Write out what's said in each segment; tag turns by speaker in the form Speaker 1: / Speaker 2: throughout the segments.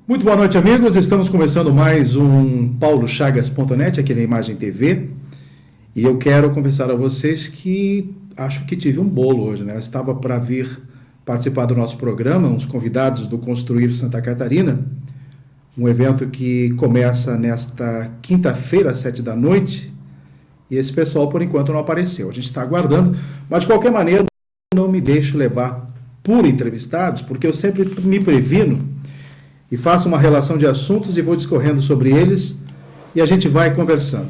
Speaker 1: Muito boa noite, amigos. Estamos começando mais um paulochagas.net aqui na Imagem TV. E eu quero confessar a vocês que acho que tive um bolo hoje, né? Eu estava para vir participar do nosso programa, uns convidados do Construir Santa Catarina, um evento que começa nesta quinta-feira, às 7 da noite, e esse pessoal, por enquanto, não apareceu. A gente está aguardando, mas de qualquer maneira, não me deixo levar por entrevistados, porque eu sempre me previno e faço uma relação de assuntos e vou discorrendo sobre eles e a gente vai conversando.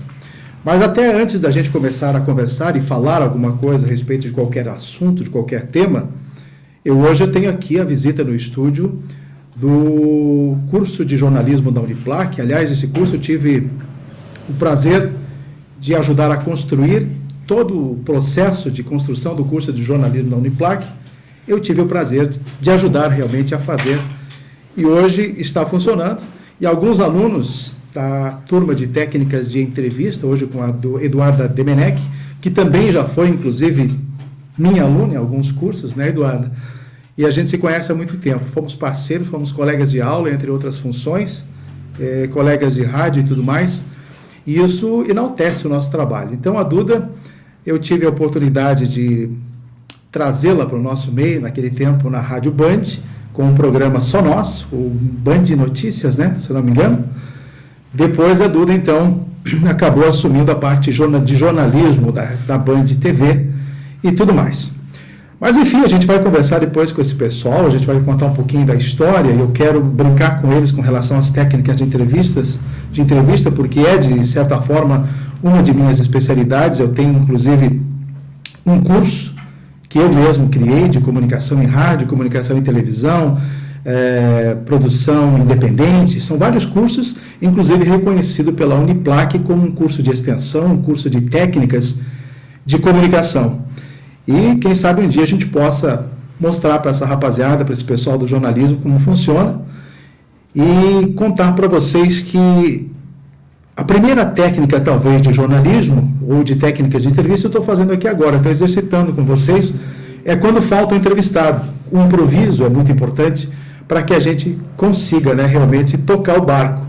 Speaker 1: Mas até antes da gente começar a conversar e falar alguma coisa a respeito de qualquer assunto, de qualquer tema, hoje eu tenho aqui a visita no estúdio do curso de jornalismo da Uniplac. Aliás, esse curso eu tive o prazer de ajudar a construir todo o processo de construção do curso de jornalismo da Uniplac. Eu tive o prazer de ajudar realmente a fazer. E hoje está funcionando, e alguns alunos da turma de técnicas de entrevista, hoje com a do Eduarda Demenech, que também já foi, inclusive, minha aluna em alguns cursos, né, Eduarda? E a gente se conhece há muito tempo, fomos parceiros, fomos colegas de aula, entre outras funções, colegas de rádio e tudo mais, e isso enaltece o nosso trabalho. Então, a Duda, eu tive a oportunidade de trazê-la para o nosso meio, naquele tempo, na Rádio Band, com um programa só nosso, o Band Notícias, né, se não me engano. Depois a Duda, então, acabou assumindo a parte de jornalismo da Band TV e tudo mais. Mas, enfim, a gente vai conversar depois com esse pessoal, a gente vai contar um pouquinho da história, e eu quero brincar com eles com relação às técnicas de entrevista, porque é, de certa forma, uma de minhas especialidades. Eu tenho, inclusive, um curso que eu mesmo criei, de comunicação em rádio, comunicação em televisão, produção independente. São vários cursos, inclusive reconhecido pela Uniplac como um curso de extensão, um curso de técnicas de comunicação. E quem sabe um dia a gente possa mostrar para essa rapaziada, para esse pessoal do jornalismo, como funciona, e contar para vocês que a primeira técnica, talvez, de jornalismo ou de técnicas de entrevista, eu estou fazendo aqui agora, estou exercitando com vocês, é quando falta um entrevistado. O improviso é muito importante para que a gente consiga, né, realmente tocar o barco.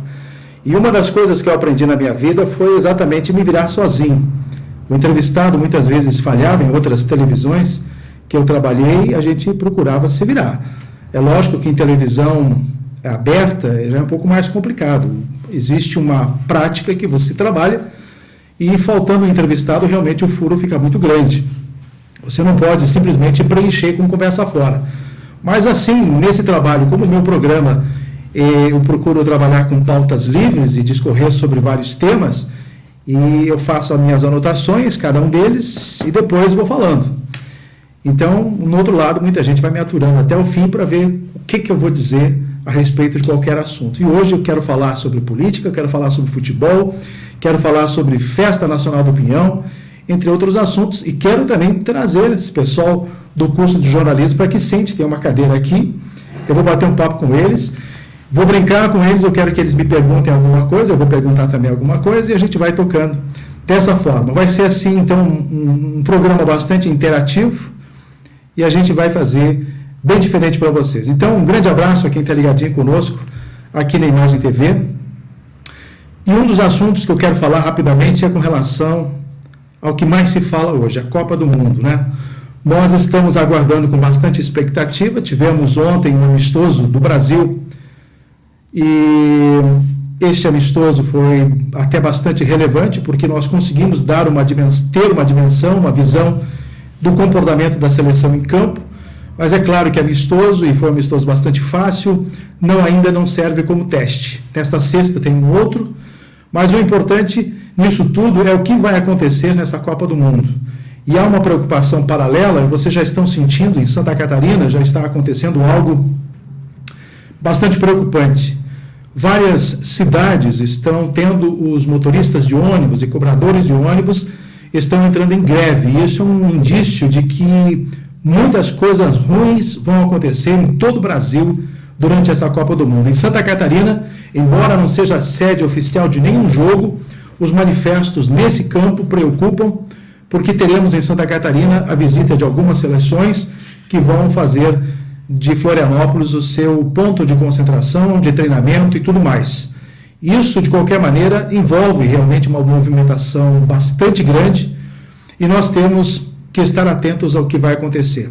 Speaker 1: E uma das coisas que eu aprendi na minha vida foi exatamente me virar sozinho. O entrevistado muitas vezes falhava em outras televisões que eu trabalhei, a gente procurava se virar. É lógico que em televisão aberta já é um pouco mais complicado. Existe uma prática que você trabalha e, faltando um entrevistado, realmente o furo fica muito grande. Você não pode simplesmente preencher com conversa fora. Mas assim, nesse trabalho, como o meu programa, eu procuro trabalhar com pautas livres e discorrer sobre vários temas, e eu faço as minhas anotações, cada um deles, e depois vou falando. Então, no outro lado, muita gente vai me aturando até o fim para ver o que eu vou dizer a respeito de qualquer assunto. E hoje eu quero falar sobre política, quero falar sobre futebol, quero falar sobre Festa Nacional do Pinhão, entre outros assuntos, e quero também trazer esse pessoal do curso de jornalismo para que sente, tem uma cadeira aqui, eu vou bater um papo com eles, vou brincar com eles, eu quero que eles me perguntem alguma coisa, eu vou perguntar também alguma coisa, e a gente vai tocando dessa forma. Vai ser assim, então, um programa bastante interativo, e a gente vai fazer bem diferente para vocês. Então, um grande abraço a quem está ligadinho conosco aqui na Imagem TV. E um dos assuntos que eu quero falar rapidamente é com relação ao que mais se fala hoje, a Copa do Mundo, né? Nós estamos aguardando com bastante expectativa. Tivemos ontem um amistoso do Brasil e este amistoso foi até bastante relevante, porque nós conseguimos ter uma dimensão, uma visão do comportamento da seleção em campo. Mas é claro que amistoso, e foi um amistoso bastante fácil, ainda não serve como teste. Nesta sexta tem um outro, mas o importante nisso tudo é o que vai acontecer nessa Copa do Mundo. E há uma preocupação paralela, vocês já estão sentindo, em Santa Catarina já está acontecendo algo bastante preocupante. Várias cidades estão tendo os motoristas de ônibus e cobradores de ônibus estão entrando em greve, e isso é um indício de que muitas coisas ruins vão acontecer em todo o Brasil durante essa Copa do Mundo. Em Santa Catarina, embora não seja a sede oficial de nenhum jogo, os manifestos nesse campo preocupam, porque teremos em Santa Catarina a visita de algumas seleções que vão fazer de Florianópolis o seu ponto de concentração, de treinamento e tudo mais. Isso, de qualquer maneira, envolve realmente uma movimentação bastante grande e nós temos que estar atentos ao que vai acontecer.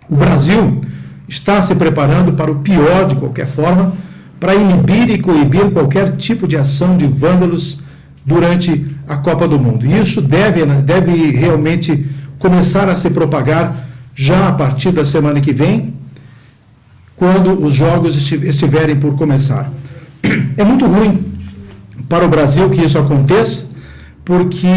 Speaker 1: O Brasil está se preparando para o pior, de qualquer forma, para inibir e coibir qualquer tipo de ação de vândalos durante a Copa do Mundo. E isso deve realmente começar a se propagar já a partir da semana que vem, quando os jogos estiverem por começar. É muito ruim para o Brasil que isso aconteça, porque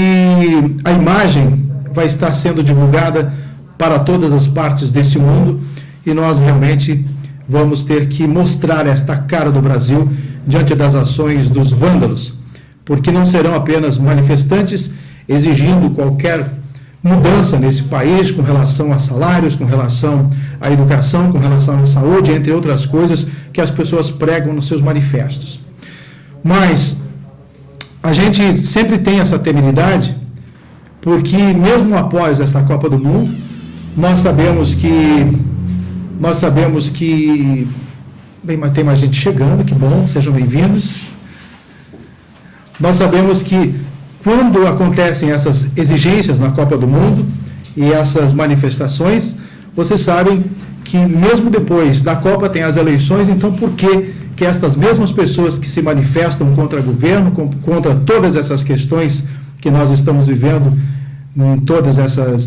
Speaker 1: a imagem vai estar sendo divulgada para todas as partes desse mundo e nós realmente vamos ter que mostrar esta cara do Brasil diante das ações dos vândalos, porque não serão apenas manifestantes exigindo qualquer mudança nesse país com relação a salários, com relação à educação, com relação à saúde, entre outras coisas que as pessoas pregam nos seus manifestos. Mas a gente sempre tem essa temeridade, porque mesmo após esta Copa do Mundo, nós sabemos que bem, mas tem mais gente chegando, que bom, sejam bem-vindos. Nós sabemos que quando acontecem essas exigências na Copa do Mundo e essas manifestações, vocês sabem que mesmo depois da Copa tem as eleições, então por que estas mesmas pessoas que se manifestam contra o governo, contra todas essas questões que nós estamos vivendo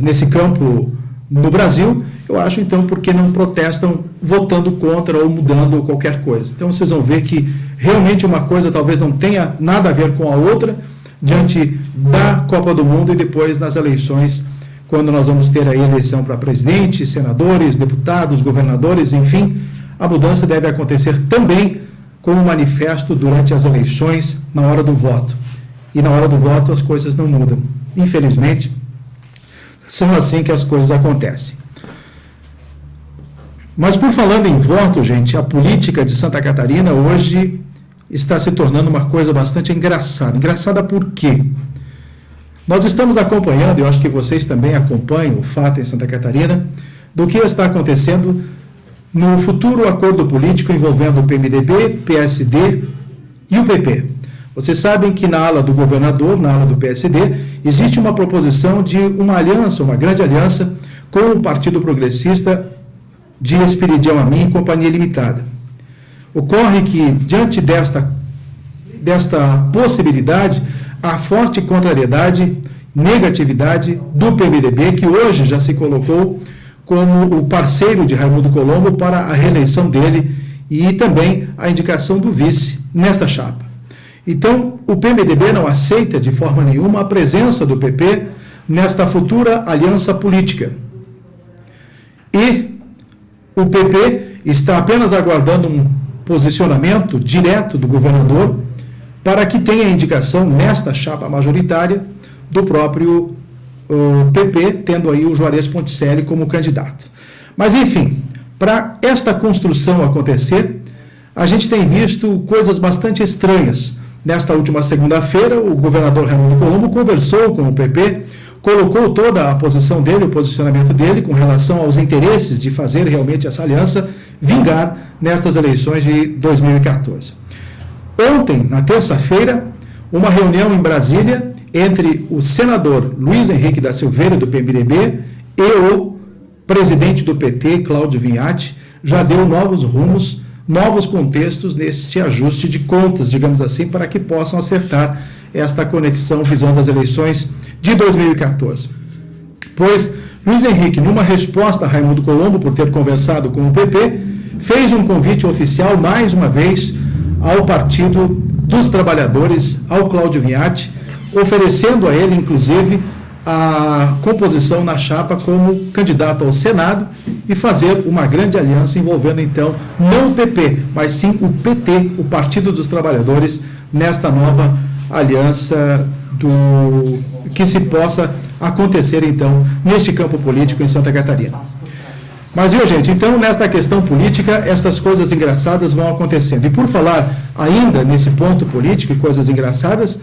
Speaker 1: nesse campo no Brasil, eu acho então por que não protestam votando contra ou mudando qualquer coisa. Então vocês vão ver que realmente uma coisa talvez não tenha nada a ver com a outra, diante da Copa do Mundo e depois nas eleições, quando nós vamos ter a eleição para presidente, senadores, deputados, governadores, enfim, a mudança deve acontecer também com o manifesto durante as eleições, na hora do voto. E na hora do voto as coisas não mudam. Infelizmente, são assim que as coisas acontecem. Mas por falando em voto, gente, a política de Santa Catarina hoje está se tornando uma coisa bastante engraçada. Engraçada por quê? Nós estamos acompanhando, eu acho que vocês também acompanham o fato em Santa Catarina, do que está acontecendo no futuro acordo político envolvendo o PMDB, PSD e o PP. Vocês sabem que na ala do governador, na ala do PSD, existe uma proposição de uma aliança, uma grande aliança, com o Partido Progressista de Esperidião Amin e Companhia Limitada. Ocorre que, diante desta possibilidade, há forte contrariedade, negatividade do PMDB, que hoje já se colocou como o parceiro de Raimundo Colombo para a reeleição dele e também a indicação do vice nesta chapa. Então, o PMDB não aceita de forma nenhuma a presença do PP nesta futura aliança política. E o PP está apenas aguardando um posicionamento direto do governador para que tenha indicação nesta chapa majoritária do próprio PP, tendo aí o Juarez Ponticelli como candidato. Mas, enfim, para esta construção acontecer, a gente tem visto coisas bastante estranhas. Nesta última segunda-feira, o governador Raimundo Colombo conversou com o PP, colocou toda a posição dele, o posicionamento dele com relação aos interesses de fazer realmente essa aliança vingar nestas eleições de 2014. Ontem, na terça-feira, uma reunião em Brasília entre o senador Luiz Henrique da Silveira, do PMDB, e o presidente do PT, Cláudio Vinhati, já deu novos rumos, novos contextos neste ajuste de contas, digamos assim, para que possam acertar esta conexão visando as eleições de 2014. Pois Luiz Henrique, numa resposta a Raimundo Colombo por ter conversado com o PP, fez um convite oficial, mais uma vez, ao Partido dos Trabalhadores, ao Cláudio Vinhati, oferecendo a ele, inclusive, a composição na chapa como candidato ao Senado e fazer uma grande aliança envolvendo, então, não o PP, mas sim o PT, o Partido dos Trabalhadores, nesta nova aliança que se possa acontecer, então, neste campo político em Santa Catarina. Mas, viu, gente, então, nesta questão política, estas coisas engraçadas vão acontecendo. E por falar ainda nesse ponto político e coisas engraçadas,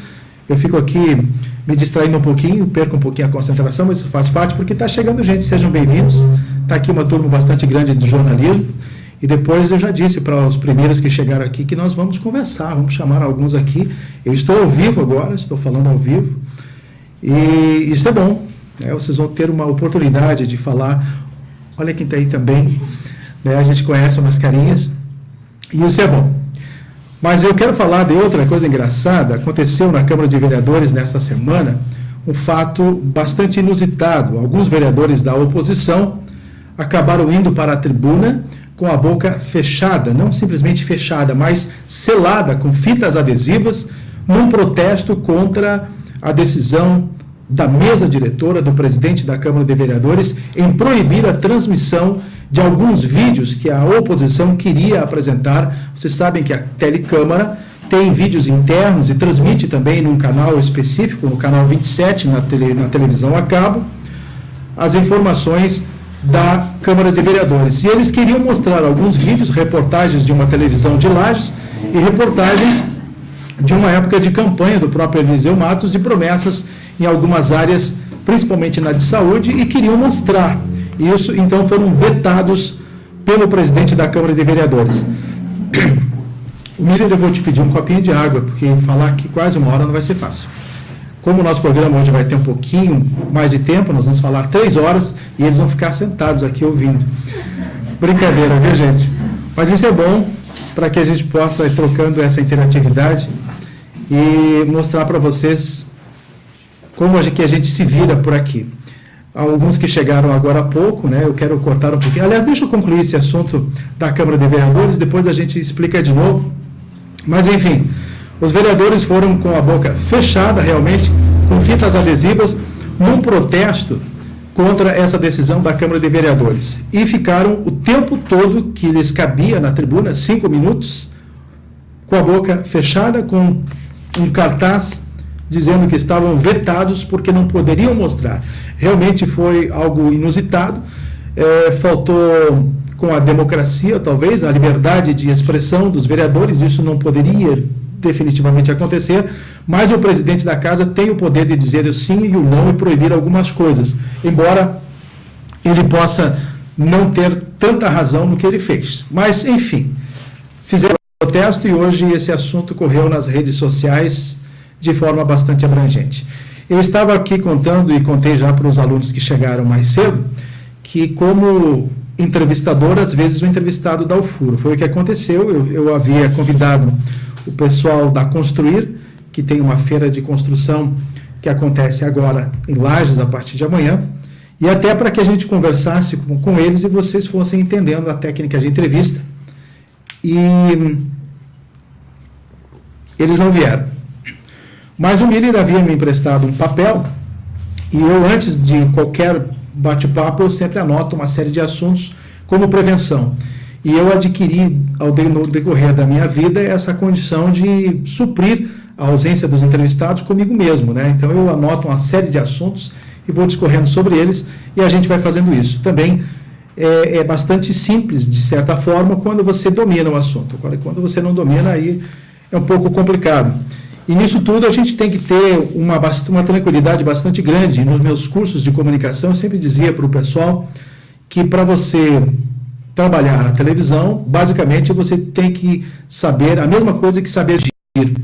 Speaker 1: eu fico aqui me distraindo um pouquinho, perco um pouquinho a concentração, mas isso faz parte porque está chegando gente, sejam bem-vindos. Está aqui uma turma bastante grande de jornalismo. E depois eu já disse para os primeiros que chegaram aqui que nós vamos conversar, vamos chamar alguns aqui. Eu estou ao vivo agora, estou falando ao vivo. E isso é bom, né? Vocês vão ter uma oportunidade de falar. Olha quem está aí também, né? A gente conhece umas carinhas. E isso é bom. Mas eu quero falar de outra coisa engraçada. Aconteceu na Câmara de Vereadores nesta semana um fato bastante inusitado. Alguns vereadores da oposição acabaram indo para a tribuna com a boca fechada, não simplesmente fechada, mas selada com fitas adesivas, num protesto contra a decisão da mesa diretora, do presidente da Câmara de Vereadores, em proibir a transmissão de alguns vídeos que a oposição queria apresentar. Vocês sabem que a Telecâmara tem vídeos internos e transmite também num canal específico, no canal 27, na televisão a cabo, as informações da Câmara de Vereadores. E eles queriam mostrar alguns vídeos, reportagens de uma televisão de Lages e reportagens de uma época de campanha do próprio Eliseu Matos, de promessas em algumas áreas, principalmente na de saúde, e queriam mostrar isso. Então foram vetados pelo presidente da Câmara de Vereadores. Miriam, eu vou te pedir um copinho de água, porque falar aqui quase uma hora não vai ser fácil. Como o nosso programa hoje vai ter um pouquinho mais de tempo, nós vamos falar 3 horas e eles vão ficar sentados aqui ouvindo. Brincadeira, viu, gente? Mas isso é bom para que a gente possa ir trocando essa interatividade e mostrar para vocês como a gente se vira por aqui. Alguns que chegaram agora há pouco, né? Eu quero cortar um pouquinho. Aliás, deixa eu concluir esse assunto da Câmara de Vereadores, depois a gente explica de novo. Mas, enfim, os vereadores foram com a boca fechada, realmente, com fitas adesivas, num protesto contra essa decisão da Câmara de Vereadores. E ficaram o tempo todo que lhes cabia na tribuna, 5 minutos, com a boca fechada, com um cartaz dizendo que estavam vetados porque não poderiam mostrar. Realmente foi algo inusitado, faltou com a democracia, talvez, a liberdade de expressão dos vereadores, isso não poderia definitivamente acontecer, mas o presidente da casa tem o poder de dizer o sim e o não e proibir algumas coisas, embora ele possa não ter tanta razão no que ele fez. Mas, enfim, fizeram o protesto e hoje esse assunto correu nas redes sociais de forma bastante abrangente. Eu estava aqui contando e contei já para os alunos que chegaram mais cedo, que como entrevistador, às vezes o entrevistado dá o furo. Foi o que aconteceu. Eu havia convidado o pessoal da Construir, que tem uma feira de construção que acontece agora em Lages, a partir de amanhã, e até para que a gente conversasse com eles e vocês fossem entendendo a técnica de entrevista. E eles não vieram. Mas o Miller havia me emprestado um papel, e eu, antes de qualquer bate-papo, eu sempre anoto uma série de assuntos como prevenção. E eu adquiri, no decorrer da minha vida, essa condição de suprir a ausência dos entrevistados comigo mesmo, né? Então eu anoto uma série de assuntos e vou discorrendo sobre eles, e a gente vai fazendo isso. Também é bastante simples, de certa forma, quando você domina o assunto. Agora, quando você não domina, aí é um pouco complicado. E nisso tudo a gente tem que ter uma tranquilidade bastante grande. Nos meus cursos de comunicação eu sempre dizia para o pessoal que para você trabalhar na televisão, basicamente você tem que saber a mesma coisa que saber dirigir.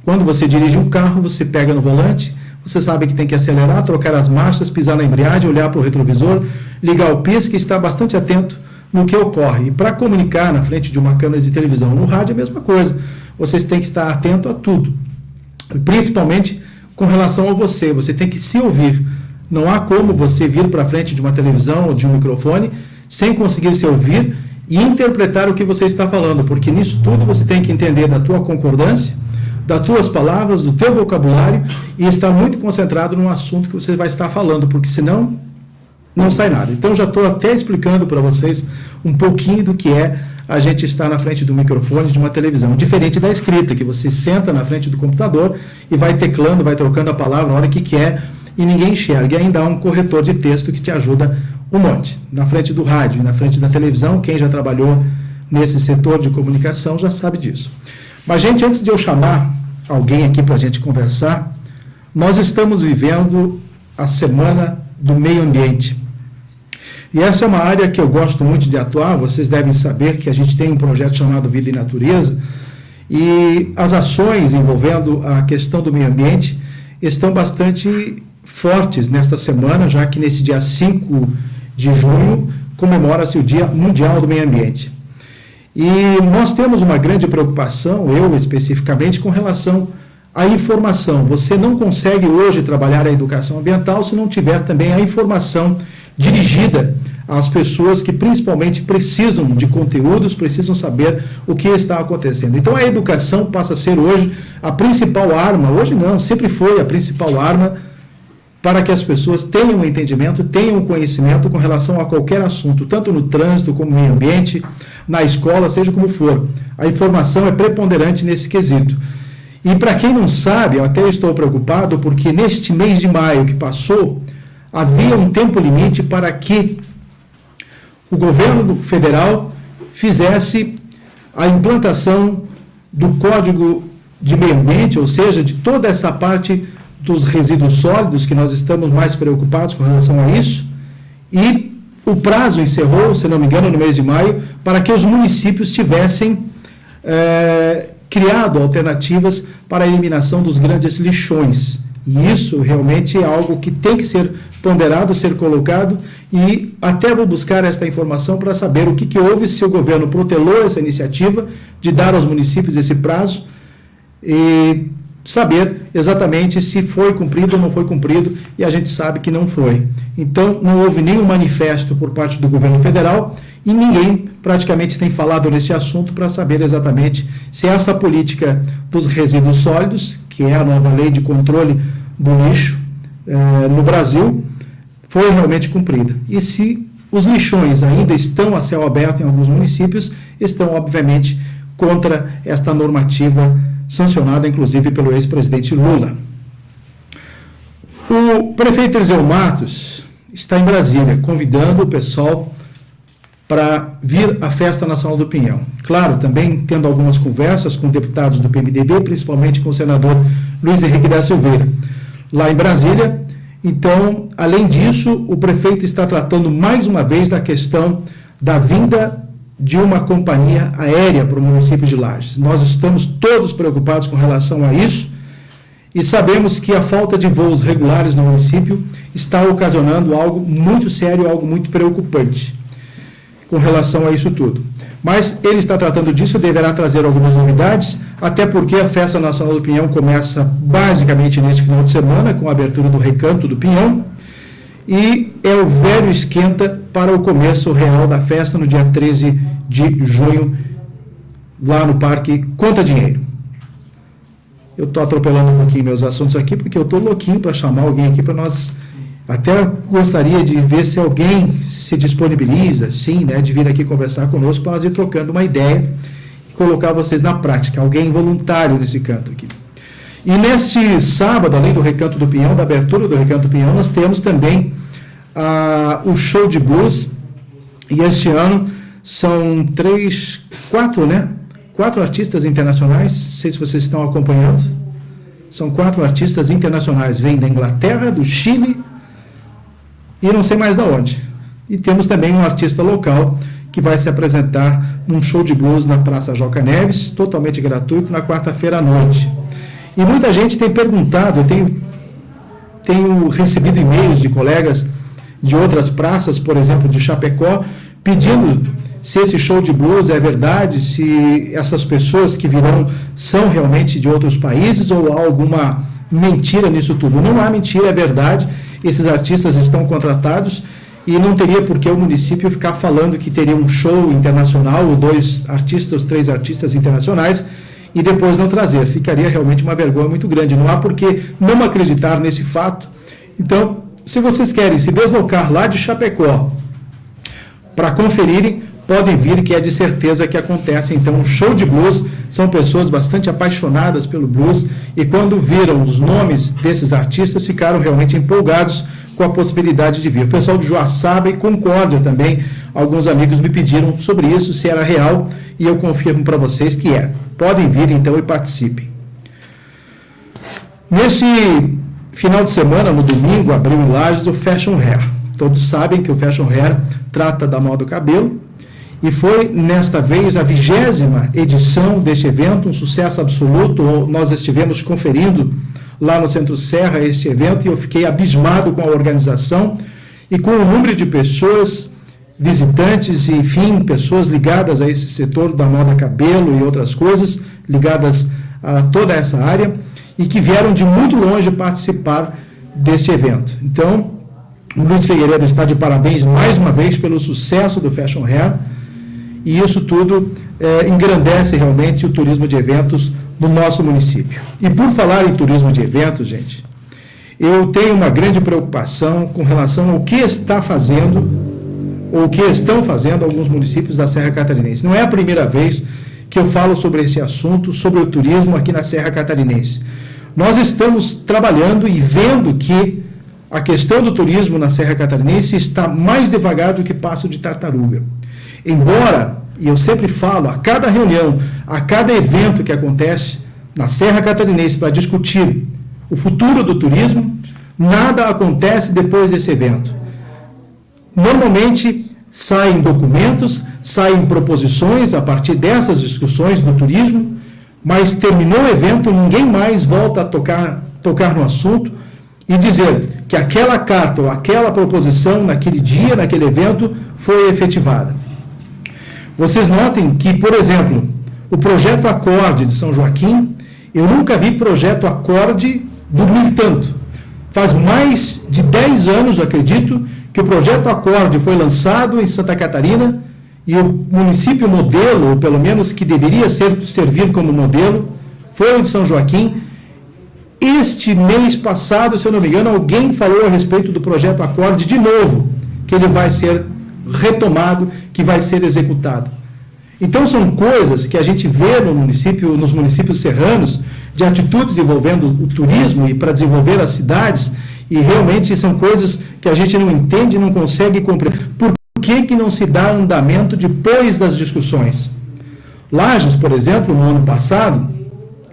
Speaker 1: Quando você dirige um carro, você pega no volante, você sabe que tem que acelerar, trocar as marchas, pisar na embreagem, olhar para o retrovisor, ligar o pisca e estar bastante atento no que ocorre. E para comunicar na frente de uma câmera de televisão, no rádio, é a mesma coisa. Vocês têm que estar atento a tudo. Principalmente com relação a você. Você tem que se ouvir. Não há como você vir para frente de uma televisão ou de um microfone sem conseguir se ouvir e interpretar o que você está falando, porque nisso tudo você tem que entender da tua concordância, das tuas palavras, do teu vocabulário e estar muito concentrado no assunto que você vai estar falando, porque senão não sai nada. Então já estou até explicando para vocês um pouquinho do que é a gente estar na frente do microfone de uma televisão, diferente da escrita, que você senta na frente do computador e vai teclando, vai trocando a palavra na hora que quer e ninguém enxerga. E ainda há um corretor de texto que te ajuda um monte. Na frente do rádio e na frente da televisão, quem já trabalhou nesse setor de comunicação já sabe disso. Mas, gente, antes de eu chamar alguém aqui para a gente conversar, nós estamos vivendo a Semana do Meio Ambiente. E essa é uma área que eu gosto muito de atuar. Vocês devem saber que a gente tem um projeto chamado Vida e Natureza, e as ações envolvendo a questão do meio ambiente estão bastante fortes nesta semana, já que nesse dia 5 de junho comemora-se o Dia Mundial do Meio Ambiente. E nós temos uma grande preocupação, eu especificamente, com relação à informação. Você não consegue hoje trabalhar a educação ambiental se não tiver também a informação dirigida às pessoas que principalmente precisam de conteúdos, precisam saber o que está acontecendo. Então a educação passa a ser hoje a principal arma, hoje não, sempre foi a principal arma para que as pessoas tenham entendimento, tenham conhecimento com relação a qualquer assunto, tanto no trânsito como no meio ambiente, na escola, seja como for. A informação é preponderante nesse quesito. E para quem não sabe, eu até estou preocupado, porque neste mês de maio que passou, havia um tempo limite para que o governo federal fizesse a implantação do Código de Meio Ambiente, ou seja, de toda essa parte dos resíduos sólidos, que nós estamos mais preocupados com relação a isso, e o prazo encerrou, se não me engano, no mês de maio, para que os municípios tivessem criado alternativas para a eliminação dos grandes lixões. E isso realmente é algo que tem que ser ponderado, ser colocado, e até vou buscar esta informação para saber o que houve, se o governo protelou essa iniciativa de dar aos municípios esse prazo e saber exatamente se foi cumprido ou não foi cumprido, e a gente sabe que não foi. Então, não houve nenhum manifesto por parte do governo federal e ninguém praticamente tem falado nesse assunto para saber exatamente se essa política dos resíduos sólidos, que é a nova lei de controle do lixo no Brasil, foi realmente cumprida. E se os lixões ainda estão a céu aberto em alguns municípios, estão, obviamente, contra esta normativa sancionada, inclusive, pelo ex-presidente Lula. O prefeito Eliseu Matos está em Brasília, convidando o pessoal para vir à Festa Nacional do Pinhão. Claro, também tendo algumas conversas com deputados do PMDB, principalmente com o senador Luiz Henrique da Silveira, lá em Brasília. Então, além disso, o prefeito está tratando mais uma vez da questão da vinda de uma companhia aérea para o município de Lages. Nós estamos todos preocupados com relação a isso e sabemos que a falta de voos regulares no município está ocasionando algo muito sério, algo muito preocupante com relação a isso tudo. Mas ele está tratando disso, deverá trazer algumas novidades, até porque a Festa Nacional do Pinhão começa basicamente neste final de semana, com a abertura do Recanto do Pinhão, e é o velho esquenta para o começo real da festa no dia 13 de junho, lá no Parque Conta Dinheiro. Eu estou atropelando um pouquinho meus assuntos aqui, porque eu estou louquinho para chamar alguém aqui para nós. Até gostaria de ver se alguém se disponibiliza, sim, né, de vir aqui conversar conosco para nós ir trocando uma ideia e colocar vocês na prática. Alguém voluntário nesse canto aqui. E neste sábado, além do Recanto do Pinhão, da abertura do Recanto do Pinhão, nós temos também o show de blues. E este ano são quatro artistas internacionais. Não sei se vocês estão acompanhando. São 4 artistas internacionais. Vêm da Inglaterra, do Chile e não sei mais de onde. E temos também um artista local que vai se apresentar num show de blues na Praça Joca Neves, totalmente gratuito, na quarta-feira à noite. E muita gente tem perguntado, eu tenho recebido e-mails de colegas de outras praças, por exemplo, de Chapecó, pedindo se esse show de blues é verdade, se essas pessoas que virão são realmente de outros países ou há alguma mentira nisso tudo. Não há mentira, é verdade. Esses artistas estão contratados e não teria por que o município ficar falando que teria um show internacional, ou 2 artistas, 3 artistas internacionais, e depois não trazer. Ficaria realmente uma vergonha muito grande. Não há por que não acreditar nesse fato. Então, se vocês querem se deslocar lá de Chapecó para conferirem, podem vir, que é de certeza que acontece. Então, um show de blues, são pessoas bastante apaixonadas pelo blues, e quando viram os nomes desses artistas, ficaram realmente empolgados com a possibilidade de vir. O pessoal de Joaçaba e Concórdia também, alguns amigos me pediram sobre isso, se era real, e eu confirmo para vocês que é. Podem vir então e participem. Nesse final de semana, no domingo, abriu em Lages o Fashion Hair, todos sabem que o Fashion Hair trata da moda do cabelo, e foi nesta vez a 20ª edição deste evento, um sucesso absoluto. Nós estivemos conferindo lá no Centro Serra este evento e eu fiquei abismado com a organização e com o número de pessoas, visitantes e, enfim, pessoas ligadas a esse setor da moda cabelo e outras coisas, ligadas a toda essa área, e que vieram de muito longe participar deste evento. Então, o Luiz Figueiredo está de parabéns mais uma vez pelo sucesso do Fashion Hair, e isso tudo engrandece realmente o turismo de eventos no nosso município. E por falar em turismo de eventos, gente, eu tenho uma grande preocupação com relação ao que está fazendo, ou o que estão fazendo alguns municípios da Serra Catarinense. Não é a primeira vez que eu falo sobre esse assunto, sobre o turismo aqui na Serra Catarinense. Nós estamos trabalhando e vendo que a questão do turismo na Serra Catarinense está mais devagar do que passo de tartaruga. Embora, e eu sempre falo, a cada reunião, a cada evento que acontece na Serra Catarinense para discutir o futuro do turismo, nada acontece depois desse evento. Normalmente saem documentos, saem proposições a partir dessas discussões do turismo, mas terminou o evento, ninguém mais volta a tocar no assunto e dizer que aquela carta ou aquela proposição naquele dia, naquele evento, foi efetivada. Vocês notem que, por exemplo, o projeto Acorde de São Joaquim, eu nunca vi projeto Acorde dormir tanto. Faz mais de 10 anos, eu acredito, que o projeto Acorde foi lançado em Santa Catarina e o município modelo, ou pelo menos que deveria servir como modelo, foi o de São Joaquim. Este mês passado, se eu não me engano, alguém falou a respeito do projeto Acorde de novo, que ele vai ser retomado, que vai ser executado. Então são coisas que a gente vê no município, nos municípios serranos, de atitudes envolvendo o turismo e para desenvolver as cidades, e realmente são coisas que a gente não entende e não consegue compreender. Por que não se dá andamento depois das discussões? Lages, por exemplo, no ano passado,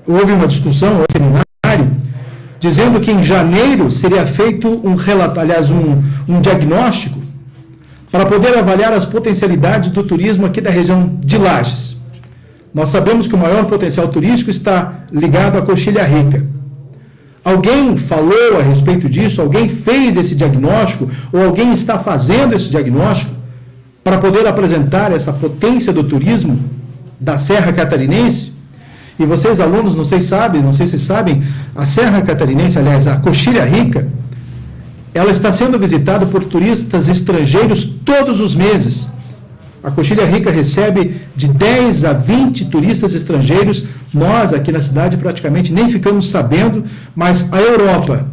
Speaker 1: houve uma discussão, um seminário, dizendo que em janeiro seria feito um diagnóstico para poder avaliar as potencialidades do turismo aqui da região de Lages. Nós sabemos que o maior potencial turístico está ligado à Coxilha Rica. Alguém falou a respeito disso? Alguém fez esse diagnóstico? Ou alguém está fazendo esse diagnóstico para poder apresentar essa potência do turismo da Serra Catarinense? E vocês, alunos, não sei se sabem, a Serra Catarinense, aliás, a Coxilha Rica, ela está sendo visitada por turistas estrangeiros todos os meses. A Coxilha Rica recebe de 10 a 20 turistas estrangeiros. Nós, aqui na cidade, praticamente nem ficamos sabendo, mas a Europa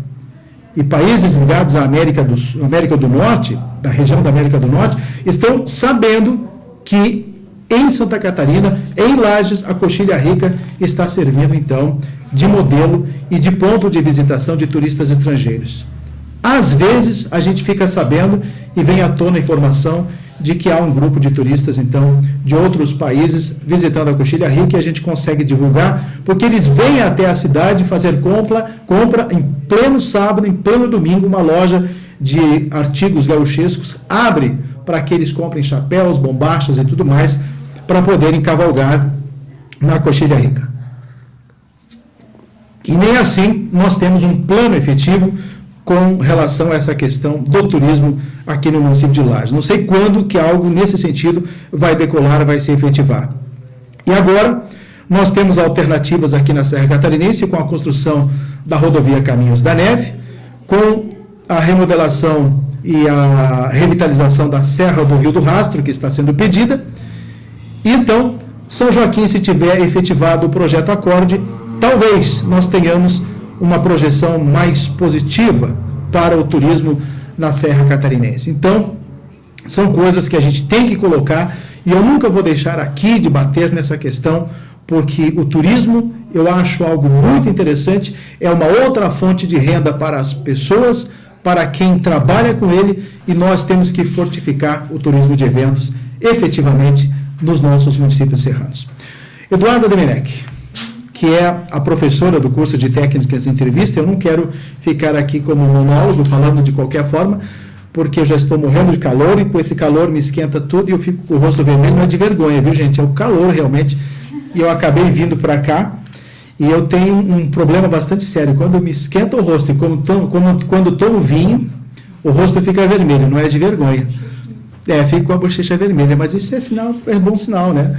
Speaker 1: e países ligados à América do Norte, da região da América do Norte, estão sabendo que em Santa Catarina, em Lages, a Coxilha Rica está servindo, então, de modelo e de ponto de visitação de turistas estrangeiros. Às vezes, a gente fica sabendo e vem à tona a informação de que há um grupo de turistas, então, de outros países visitando a Coxilha Rica, e a gente consegue divulgar, porque eles vêm até a cidade fazer compra em pleno sábado, em pleno domingo, uma loja de artigos gauchescos abre para que eles comprem chapéus, bombachas e tudo mais, para poderem cavalgar na Coxilha Rica. E nem assim nós temos um plano efetivo com relação a essa questão do turismo aqui no município de Lages. Não sei quando que algo nesse sentido vai decolar, vai se efetivar. E agora, nós temos alternativas aqui na Serra Catarinense com a construção da rodovia Caminhos da Neve, com a remodelação e a revitalização da Serra do Rio do Rastro, que está sendo pedida. E então, São Joaquim, se tiver efetivado o projeto Acorde, talvez nós tenhamos uma projeção mais positiva para o turismo na Serra Catarinense. Então, são coisas que a gente tem que colocar, e eu nunca vou deixar aqui de bater nessa questão, porque o turismo, eu acho algo muito interessante, é uma outra fonte de renda para as pessoas, para quem trabalha com ele, e nós temos que fortificar o turismo de eventos efetivamente nos nossos municípios serranos. Eduarda Domenech, que é a professora do curso de técnicas de entrevista, eu não quero ficar aqui como monólogo, falando de qualquer forma, porque eu já estou morrendo de calor e com esse calor me esquenta tudo e eu fico com o rosto vermelho, não é de vergonha, viu, gente? É o calor realmente. E eu acabei vindo para cá e eu tenho um problema bastante sério. Quando me esquenta o rosto e quando tomo vinho, o rosto fica vermelho, não é de vergonha. Fico com a bochecha vermelha, mas isso é bom sinal, né?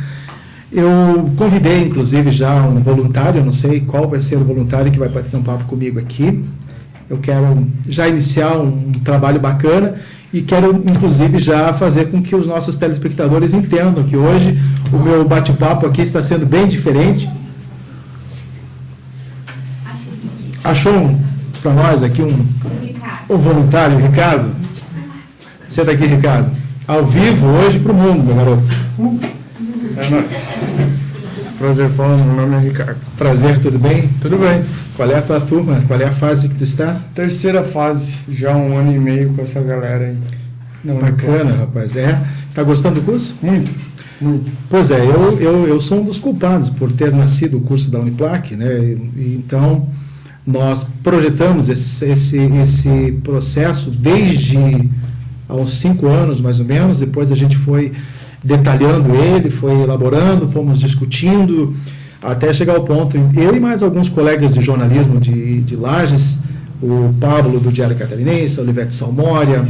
Speaker 1: Eu convidei, inclusive, já um voluntário, eu não sei qual vai ser o voluntário que vai bater um papo comigo aqui. Eu quero já iniciar um trabalho bacana e quero, inclusive, já fazer com que os nossos telespectadores entendam que hoje o meu bate-papo aqui está sendo bem diferente. Achou para nós aqui um voluntário, Ricardo? Senta aqui, Ricardo. Ao vivo, hoje, para o mundo, meu garoto.
Speaker 2: É nóis. Prazer, Paulo. Meu nome é Ricardo.
Speaker 1: Prazer, tudo bem?
Speaker 2: Tudo bem.
Speaker 1: Qual é a tua turma? Qual é a fase que tu está?
Speaker 2: Terceira fase, já 1 ano e meio com essa galera aí.
Speaker 1: Bacana, rapaz. Tá gostando do curso?
Speaker 2: Muito.
Speaker 1: Pois é, eu sou um dos culpados por ter nascido o curso da Uniplac, né? Então, nós projetamos esse processo desde há uns 5 anos, mais ou menos. Depois a gente foi detalhando ele, foi elaborando, fomos discutindo, até chegar ao ponto, eu e mais alguns colegas de jornalismo de Lages, o Pablo do Diário Catarinense, a Olivete Salmória,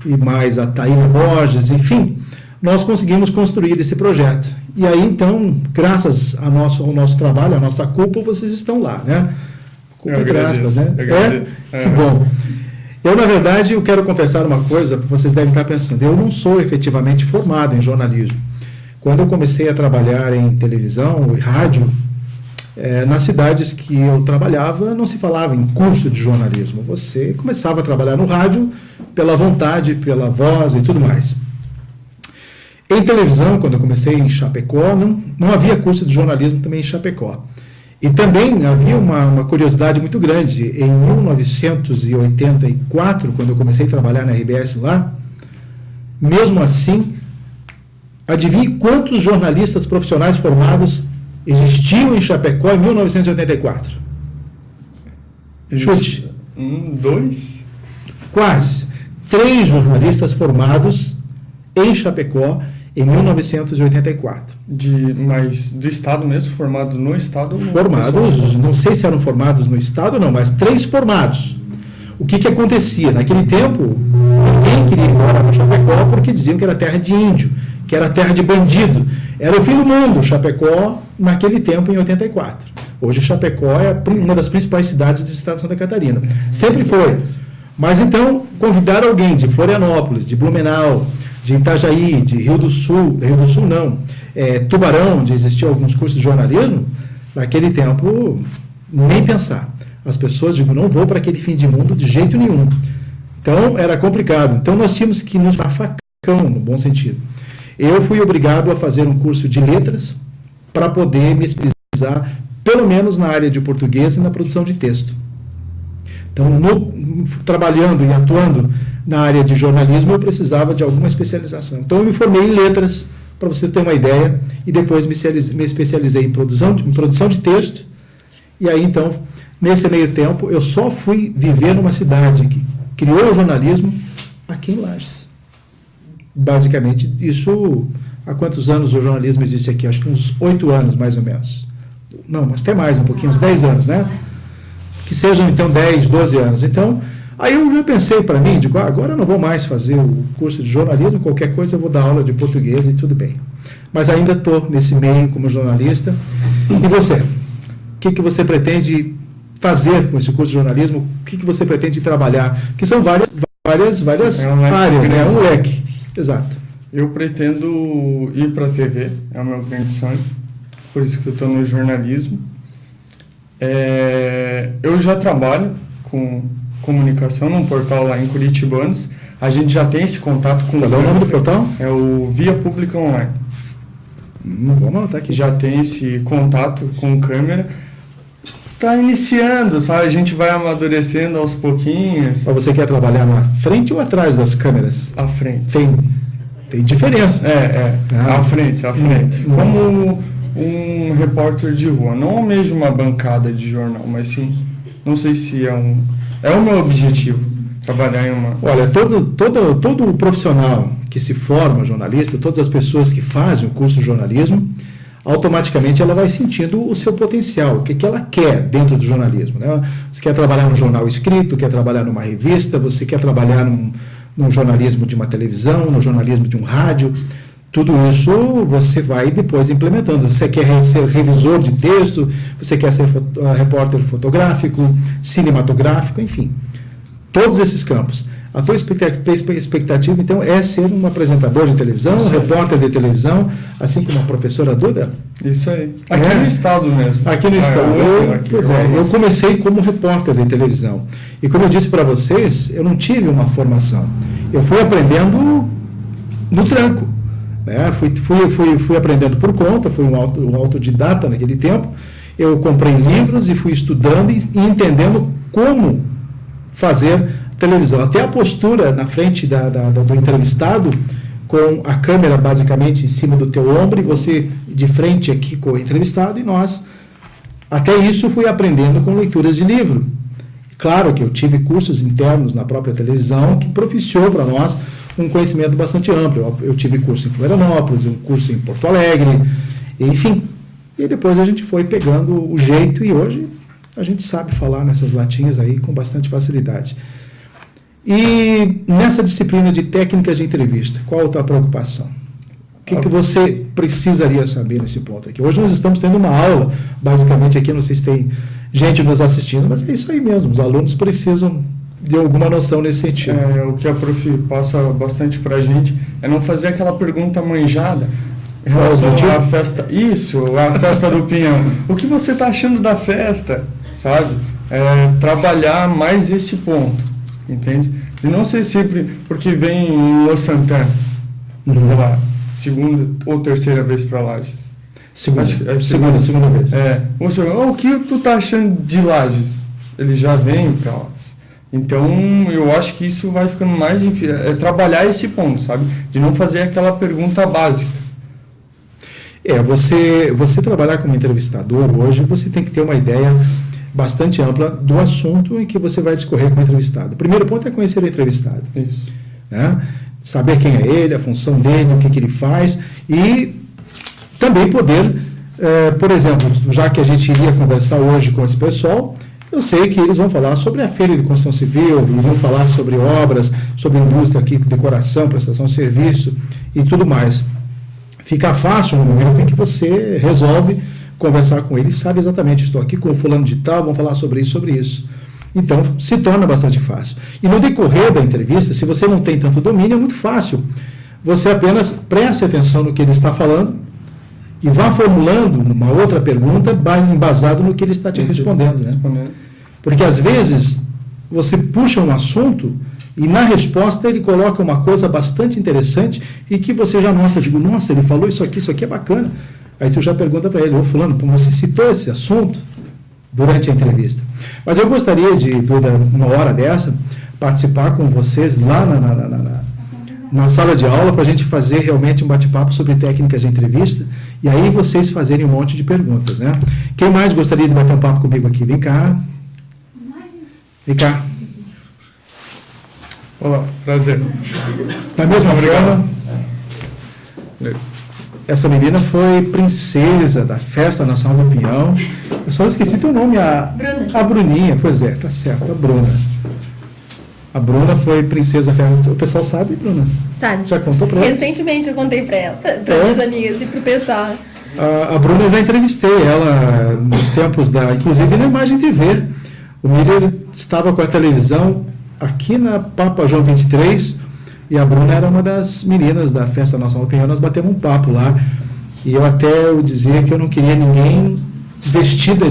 Speaker 1: e mais a Taína Borges, enfim, nós conseguimos construir esse projeto. E aí, então, graças ao nosso trabalho, à nossa culpa, vocês estão lá, né? Culpa entre aspas, né? Que bom. Eu, na verdade, eu quero confessar uma coisa, vocês devem estar pensando, eu não sou efetivamente formado em jornalismo. Quando eu comecei a trabalhar em televisão e rádio, nas cidades que eu trabalhava, não se falava em curso de jornalismo. Você começava a trabalhar no rádio pela vontade, pela voz e tudo mais. Em televisão, quando eu comecei em Chapecó, não havia curso de jornalismo também em Chapecó. E também havia uma curiosidade muito grande. Em 1984, quando eu comecei a trabalhar na RBS lá, mesmo assim, adivinhe quantos jornalistas profissionais formados existiam em Chapecó em 1984? Chute.
Speaker 2: 2?
Speaker 1: Quase. 3 jornalistas formados em Chapecó em 1984.
Speaker 2: Mas do Estado mesmo? Formado no Estado?
Speaker 1: Formados, não sei se eram formados no Estado ou não, mas 3 formados. O que acontecia? Naquele tempo, ninguém queria ir embora para Chapecó porque diziam que era terra de índio, que era terra de bandido. Era o fim do mundo, Chapecó, naquele tempo, em 84. Hoje, Chapecó é uma das principais cidades do estado de Santa Catarina. Sempre foi. Mas, então, convidar alguém de Florianópolis, de Blumenau, de Itajaí, de Rio do Sul não, Tubarão, onde existiam alguns cursos de jornalismo, naquele tempo, nem pensar. As pessoas diziam, não vou para aquele fim de mundo de jeito nenhum. Então, era complicado. Então, nós tínhamos que nos dar facão, no bom sentido. Eu fui obrigado a fazer um curso de letras para poder me especializar, pelo menos na área de português e na produção de texto. Então, trabalhando e atuando na área de jornalismo, eu precisava de alguma especialização. Então, eu me formei em letras, para você ter uma ideia, e depois me especializei em produção de texto. E aí, então, nesse meio tempo, eu só fui viver numa cidade que criou o jornalismo aqui em Lages. Basicamente, isso, há quantos anos o jornalismo existe aqui? Acho que uns 8 anos, mais ou menos. Não, mas até mais um pouquinho, uns 10 anos, né? Que sejam, então, 10, 12 anos. Então, aí eu já pensei para mim, digo, agora eu não vou mais fazer o curso de jornalismo, qualquer coisa eu vou dar aula de português e tudo bem. Mas ainda estou nesse meio como jornalista. E você? O que você pretende fazer com esse curso de jornalismo? O que você pretende trabalhar? Que são várias áreas, né? É um leque. Exato.
Speaker 2: Eu pretendo ir para a TV, é o meu grande sonho, por isso que eu estou no jornalismo. Eu já trabalho com comunicação num portal lá em Curitibanos, a gente já tem esse contato com...
Speaker 1: Qual é o nome do portal?
Speaker 2: É o Via Pública Online.
Speaker 1: Vamos anotar aqui.
Speaker 2: Já tem esse contato com câmera. Está iniciando, sabe? A gente vai amadurecendo aos pouquinhos.
Speaker 1: Mas você quer trabalhar na frente ou atrás das câmeras?
Speaker 2: À frente.
Speaker 1: Tem diferença.
Speaker 2: À frente. Como um repórter de rua. Não mesmo uma bancada de jornal, mas sim, não sei se é o meu objetivo. trabalhar em uma...
Speaker 1: Olha, todo profissional que se forma jornalista, todas as pessoas que fazem o curso de jornalismo, automaticamente ela vai sentindo o seu potencial, o que ela quer dentro do jornalismo, né? Você quer trabalhar num jornal escrito, quer trabalhar numa revista, você quer trabalhar num jornalismo de uma televisão, no jornalismo de um rádio, tudo isso você vai depois implementando. Você quer ser revisor de texto, você quer ser repórter fotográfico, cinematográfico, enfim, todos esses campos. A tua expectativa, então, é ser um apresentador de televisão, um repórter de televisão, assim como a professora Duda?
Speaker 2: Isso aí. Aqui no estado mesmo.
Speaker 1: Aqui no estado. Eu comecei como repórter de televisão. E como eu disse para vocês, eu não tive uma formação. Eu fui aprendendo no tranco. Né? Fui aprendendo por conta, fui um autodidata naquele tempo. Eu comprei livros e fui estudando e entendendo como fazer televisão. Até a postura na frente do entrevistado, com a câmera basicamente em cima do teu ombro e você de frente aqui com o entrevistado, e nós, até isso, fui aprendendo com leituras de livro. Claro que eu tive cursos internos na própria televisão que propiciou para nós um conhecimento bastante amplo. Eu tive curso em Florianópolis, um curso em Porto Alegre, enfim. E depois a gente foi pegando o jeito e hoje a gente sabe falar nessas latinhas aí com bastante facilidade. E nessa disciplina de técnicas de entrevista, qual a tua preocupação? O que você precisaria saber nesse ponto aqui? Hoje nós estamos tendo uma aula, basicamente aqui, não sei se tem gente nos assistindo, mas é isso aí mesmo, os alunos precisam de alguma noção nesse sentido.
Speaker 2: O que a prof passa bastante para a gente é não fazer aquela pergunta manjada em relação à festa. Isso, a festa do Pinhão. O que você está achando da festa, sabe? Trabalhar mais esse ponto. Entende? E não ser sempre porque vem em Los Santana, lá, segunda ou terceira vez para Lages.
Speaker 1: Segunda vez.
Speaker 2: O que tu tá achando de Lages? Ele já vem para Lages. Então, eu acho que isso vai ficando mais difícil. É trabalhar esse ponto, sabe? De não fazer aquela pergunta básica.
Speaker 1: Você trabalhar como entrevistador hoje, você tem que ter uma ideia bastante ampla do assunto em que você vai discorrer com o entrevistado. O primeiro ponto é conhecer o entrevistado.
Speaker 2: Isso.
Speaker 1: Né? Saber quem é ele, a função dele, o que ele faz e também poder, por exemplo, já que a gente iria conversar hoje com esse pessoal, eu sei que eles vão falar sobre a feira de construção civil, eles vão falar sobre obras, sobre indústria aqui, decoração, prestação de serviço e tudo mais. Fica fácil no momento em que você resolve conversar com ele, sabe exatamente, estou aqui com o fulano de tal, vamos falar sobre isso. Então, se torna bastante fácil. E no decorrer da entrevista, se você não tem tanto domínio, é muito fácil. Você apenas preste atenção no que ele está falando e vá formulando uma outra pergunta embasado no que ele está te respondendo. Né? Porque, às vezes, você puxa um assunto e, na resposta, ele coloca uma coisa bastante interessante e que você já nota, digo, nossa, ele falou isso aqui é bacana. Aí tu já pergunta para ele, fulano, você citou esse assunto durante a entrevista. Mas eu gostaria de, Duda, uma hora dessa, participar com vocês lá na sala de aula para a gente fazer realmente um bate-papo sobre técnicas de entrevista e aí vocês fazerem um monte de perguntas, né? Quem mais gostaria de bater um papo comigo aqui? Vem cá. Vem cá.
Speaker 2: Olá, prazer.
Speaker 1: Da mesma forma... Essa menina foi princesa da Festa Nacional do Pinhão. Eu só esqueci teu nome, a Bruninha. Pois é, tá certo, a Bruna. A Bruna foi princesa da festa. O pessoal sabe, Bruna?
Speaker 3: Sabe.
Speaker 1: Já contou para eles?
Speaker 3: Recentemente eu contei para ela, para minhas amigas e para o pessoal.
Speaker 1: A Bruna, eu já entrevistei ela nos tempos inclusive na Imagem TV. O Miller estava com a televisão aqui na Papa João 23. E a Bruna era uma das meninas da Festa Nacional do Pinhão, nós batemos um papo lá. E eu até dizia que eu não queria ninguém vestida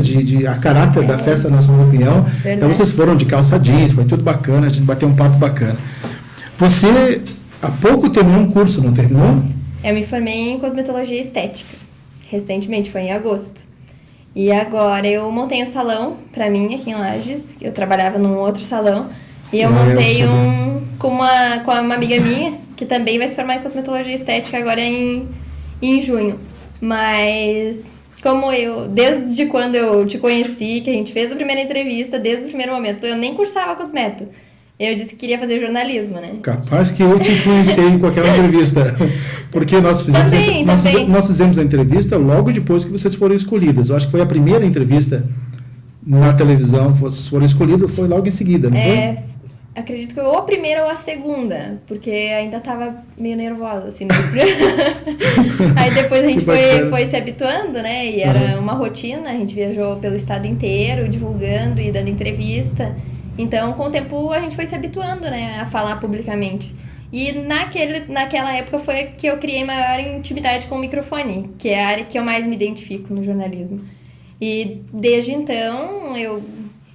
Speaker 1: a caráter da Festa Nacional do Pinhão. Verdade. Então vocês foram de calça jeans, foi tudo bacana, a gente bateu um papo bacana. Você há pouco terminou um curso, não terminou?
Speaker 3: Eu me formei em cosmetologia estética. Recentemente, foi em agosto. E agora eu montei um salão para mim aqui em Lages. Eu trabalhava num outro salão. E eu montei com uma amiga minha, que também vai se formar em cosmetologia estética agora em junho. Mas, como desde quando eu te conheci, que a gente fez a primeira entrevista, desde o primeiro momento, eu nem cursava cosmeto. eu disse que queria fazer jornalismo, né?
Speaker 1: Capaz que eu te influenciei com aquela entrevista. Porque nós fizemos a entrevista logo depois que vocês foram escolhidas. Eu acho que foi a primeira entrevista na televisão, vocês foram escolhidas, foi logo em seguida, não foi?
Speaker 3: Acredito que ou a primeira ou a segunda, porque ainda estava meio nervosa, assim. Aí depois a gente foi se habituando, né? E era uma rotina, a gente viajou pelo estado inteiro, divulgando e dando entrevista. Então, com o tempo, a gente foi se habituando, né, a falar publicamente. E naquela época foi que eu criei maior intimidade com o microfone, que é a área que eu mais me identifico no jornalismo. E desde então, eu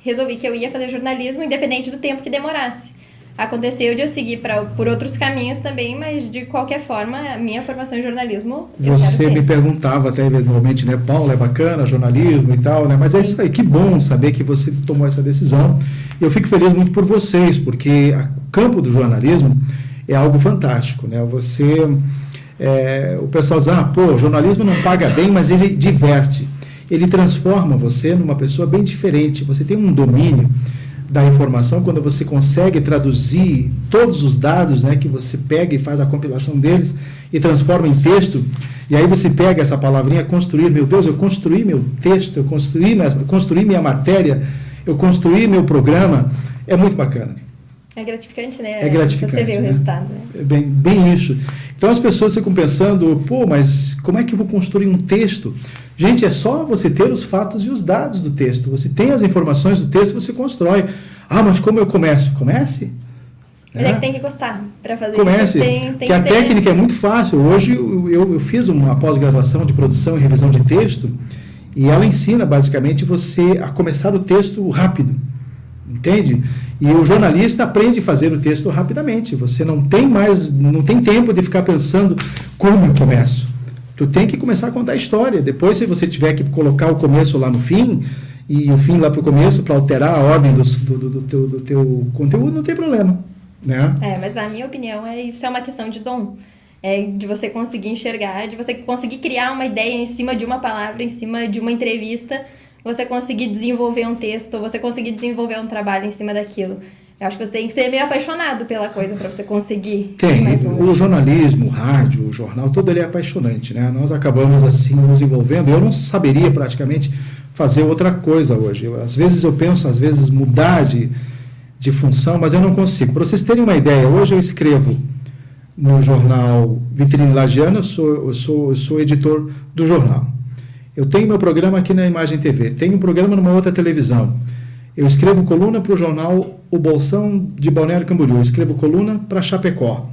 Speaker 3: resolvi que eu ia fazer jornalismo, independente do tempo que demorasse. Aconteceu de eu seguir por outros caminhos também, mas de qualquer forma, a minha formação em jornalismo...
Speaker 1: Você me perguntava até eventualmente, né, Paula, é bacana, jornalismo e tal, né? Mas é isso aí, que bom saber que você tomou essa decisão. Eu fico feliz muito por vocês, porque o campo do jornalismo é algo fantástico, né? O pessoal diz, o jornalismo não paga bem, mas ele diverte. Ele transforma você numa pessoa bem diferente. Você tem um domínio da informação quando você consegue traduzir todos os dados, né, que você pega e faz a compilação deles e transforma em texto. E aí você pega essa palavrinha, construir. Meu Deus, eu construí meu texto, eu construí minha matéria, eu construí meu programa. É muito bacana.
Speaker 3: É gratificante, né?
Speaker 1: É gratificante.
Speaker 3: Você vê o resultado, né?
Speaker 1: É bem isso. Então as pessoas ficam pensando, mas como é que eu vou construir um texto? Gente, é só você ter os fatos e os dados do texto. Você tem as informações do texto, você constrói. Mas como eu começo? Comece.
Speaker 3: Mas é que tem que gostar para fazer
Speaker 1: Comece.
Speaker 3: isso. Tem
Speaker 1: que a técnica é muito fácil. Hoje eu fiz uma pós-graduação de produção e revisão de texto e ela ensina basicamente você a começar o texto rápido. Entende? E o jornalista aprende a fazer o texto rapidamente. Você não tem tempo de ficar pensando como eu começo. Tu tem que começar a contar a história. Depois, se você tiver que colocar o começo lá no fim e o fim lá para o começo para alterar a ordem do teu conteúdo, não tem problema, né?
Speaker 3: Mas na minha opinião, isso é uma questão de dom. É de você conseguir enxergar, de você conseguir criar uma ideia em cima de uma palavra, em cima de uma entrevista, você conseguir desenvolver um texto, você conseguir desenvolver um trabalho em cima daquilo. Eu acho que você tem que ser meio apaixonado pela coisa para você conseguir.
Speaker 1: O jornalismo, o rádio, o jornal, todo ele é apaixonante, né? Nós acabamos assim nos envolvendo. Eu não saberia praticamente fazer outra coisa hoje. Às vezes eu penso, mudar de função, mas eu não consigo. Para vocês terem uma ideia, hoje eu escrevo no jornal Vitrine Lagiana, eu sou editor do jornal. Eu tenho meu programa aqui na Imagem TV, tenho um programa numa outra televisão. Eu escrevo coluna para o jornal O Bolsão de Balneário Camboriú, escrevo coluna para Chapecó,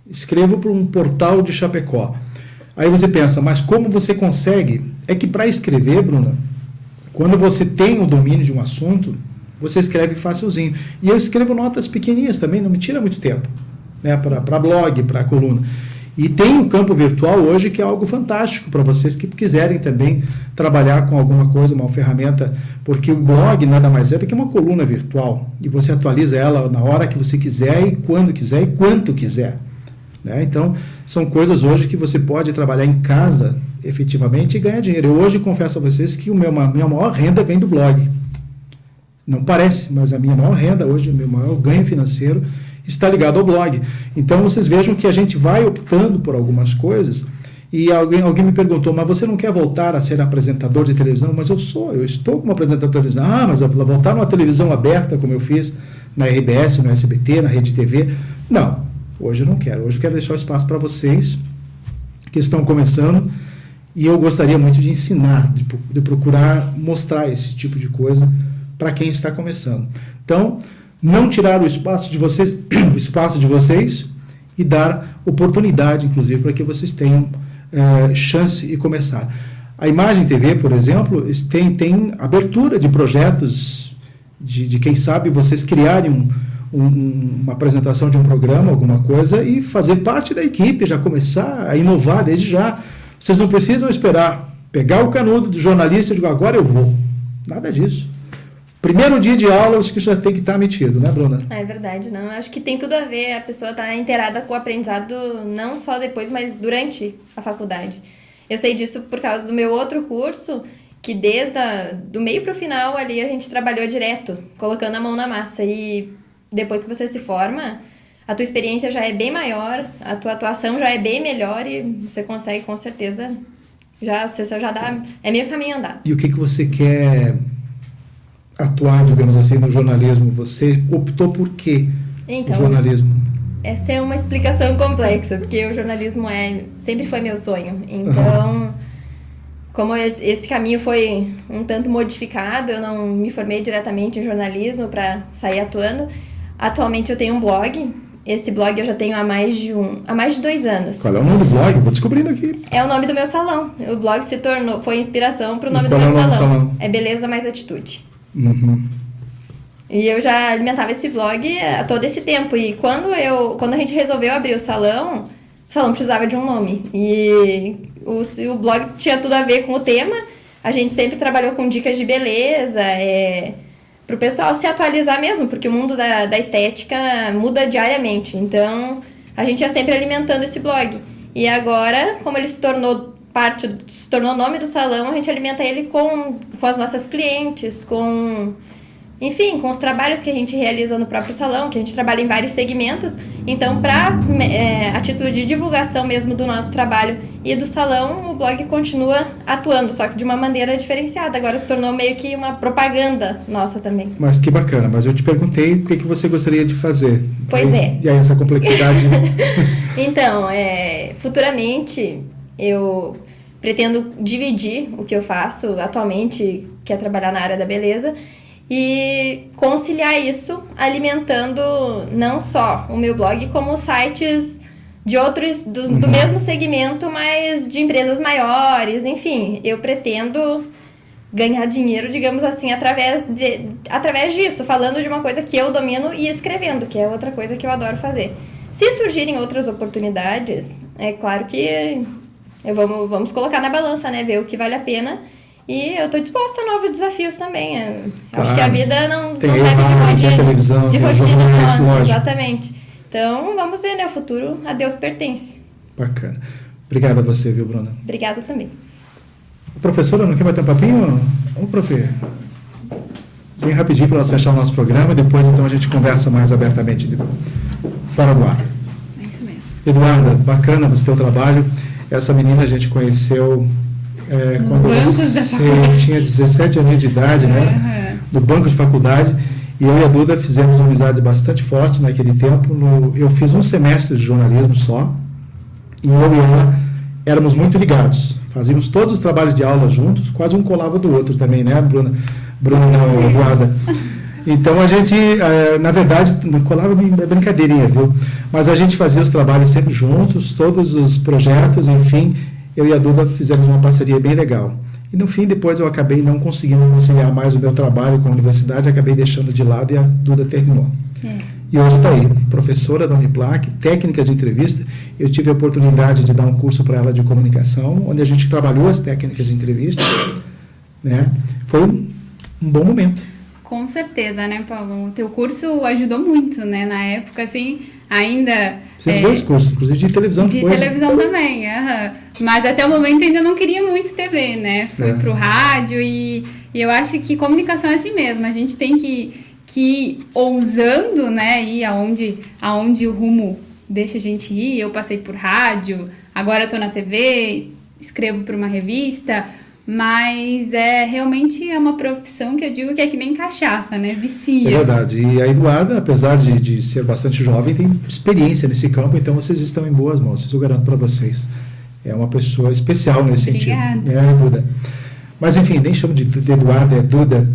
Speaker 1: escrevo para um portal de Chapecó. Aí você pensa, mas como você consegue? É que para escrever, Bruna, quando você tem o domínio de um assunto, você escreve facilzinho. E eu escrevo notas pequenininhas também, não me tira muito tempo, né, para blog, para coluna. E tem um campo virtual hoje que é algo fantástico para vocês que quiserem também trabalhar com alguma coisa, uma ferramenta, porque o blog nada mais é do que uma coluna virtual e você atualiza ela na hora que você quiser e quando quiser e quanto quiser, né? Então, são coisas hoje que você pode trabalhar em casa efetivamente e ganhar dinheiro. Eu hoje confesso a vocês que minha maior renda vem do blog. Não parece, mas a minha maior renda hoje, o meu maior ganho financeiro está ligado ao blog. Então, vocês vejam que a gente vai optando por algumas coisas e alguém me perguntou, mas você não quer voltar a ser apresentador de televisão? Mas eu estou como apresentador de televisão. Mas eu vou voltar numa televisão aberta, como eu fiz na RBS, no SBT, na Rede TV. Não, hoje eu não quero. Hoje eu quero deixar o espaço para vocês que estão começando e eu gostaria muito de ensinar, de procurar mostrar esse tipo de coisa para quem está começando. Então, não tirar o espaço de vocês e dar oportunidade, inclusive, para que vocês tenham chance de começar. A Imagem TV, por exemplo, tem abertura de projetos de quem sabe vocês criarem uma apresentação de um programa, alguma coisa, e fazer parte da equipe, já começar a inovar desde já. Vocês não precisam esperar pegar o canudo do jornalista e dizer, agora eu vou. Nada disso. Primeiro dia de aula, acho que já tem que estar metido, né, Bruna?
Speaker 3: É verdade, não. Acho que tem tudo a ver a pessoa estar inteirada com o aprendizado, não só depois, mas durante a faculdade. Eu sei disso por causa do meu outro curso, que desde do meio para o final ali a gente trabalhou direto, colocando a mão na massa. E depois que você se forma, a tua experiência já é bem maior, a tua atuação já é bem melhor e você consegue, com certeza, você já dá... É meio caminho andado.
Speaker 1: E o que você quer atuar, digamos assim, no jornalismo? Você optou por quê no jornalismo?
Speaker 3: Essa é uma explicação complexa, porque o jornalismo sempre foi meu sonho. Então, como esse caminho foi um tanto modificado, eu não me formei diretamente em jornalismo para sair atuando. Atualmente eu tenho um blog. Esse blog eu já tenho há mais de 2 anos.
Speaker 1: Qual é o nome do blog? Vou descobrindo aqui.
Speaker 3: É o nome do meu salão. O blog foi inspiração para o nome do meu salão. É Beleza Mais Atitude. E eu já alimentava esse blog há todo esse tempo. E quando a gente resolveu abrir o salão precisava de um nome. E o blog tinha tudo a ver com o tema. A gente sempre trabalhou com dicas de beleza, para o pessoal se atualizar mesmo, porque o mundo da estética muda diariamente. Então, a gente ia sempre alimentando esse blog. E agora, como ele se tornou o nome do salão, a gente alimenta ele com as nossas clientes, com os trabalhos que a gente realiza no próprio salão, que a gente trabalha em vários segmentos. Então, a título de divulgação mesmo do nosso trabalho e do salão, o blog continua atuando, só que de uma maneira diferenciada. Agora se tornou meio que uma propaganda nossa também.
Speaker 1: Mas que bacana, mas eu te perguntei o que você gostaria de fazer.
Speaker 3: Pois é.
Speaker 1: E aí essa complexidade...
Speaker 3: Então, futuramente eu pretendo dividir o que eu faço atualmente, que é trabalhar na área da beleza, e conciliar isso alimentando não só o meu blog, como sites de outros, do mesmo segmento, mas de empresas maiores. Enfim, eu pretendo ganhar dinheiro, digamos assim, através disso, falando de uma coisa que eu domino e escrevendo, que é outra coisa que eu adoro fazer. Se surgirem outras oportunidades, é claro que vamos colocar na balança, né, ver o que vale a pena. E eu estou disposta a novos desafios também. Acho que a vida não serve de rotina só. Exatamente. Então, vamos ver, né? O futuro a Deus pertence.
Speaker 1: Bacana. Obrigado a você, viu, Bruna?
Speaker 3: Obrigada também.
Speaker 1: Professora, não quer bater um papinho? Vamos, profe. Bem rapidinho para nós fechar o nosso programa e depois, então, a gente conversa mais abertamente fora do ar.
Speaker 4: É isso mesmo.
Speaker 1: Eduarda, bacana o seu trabalho. Essa menina a gente conheceu... quando você tinha 17 anos de idade, né? No banco de faculdade, e eu e a Duda fizemos uma amizade bastante forte naquele tempo. Eu fiz um semestre de jornalismo só, e eu e ela éramos muito ligados. Fazíamos todos os trabalhos de aula juntos, quase um colava do outro também, né, Bruna? Não, Eduarda. Então a gente, na verdade, colava é brincadeirinha, viu? Mas a gente fazia os trabalhos sempre juntos, todos os projetos, enfim. Eu e a Duda fizemos uma parceria bem legal. E no fim, depois eu acabei não conseguindo conciliar mais o meu trabalho com a universidade, acabei deixando de lado e a Duda terminou. E hoje está aí, professora da Uniplac, técnicas de entrevista. Eu tive a oportunidade de dar um curso para ela de comunicação, onde a gente trabalhou as técnicas de entrevista. Né? Foi um bom momento.
Speaker 4: Com certeza, né, Paulo? O teu curso ajudou muito, né? Na época, assim, ainda...
Speaker 1: Fizemos dois cursos, inclusive de televisão.
Speaker 4: De televisão também, Mas até o momento ainda não queria muito TV, né? Fui pro rádio e eu acho que comunicação é assim mesmo. A gente tem que ir ousando, né? Ir aonde o rumo deixa a gente ir. Eu passei por rádio, agora estou na TV, escrevo para uma revista... Mas realmente é uma profissão que eu digo que é que nem cachaça, né? Vicia.
Speaker 1: É verdade. E a Eduarda, apesar de ser bastante jovem, tem experiência nesse campo, então vocês estão em boas mãos, isso eu garanto para vocês. É uma pessoa especial nesse sentido.
Speaker 4: Obrigada.
Speaker 1: Duda. Mas enfim, nem chamo de Eduarda, é Duda.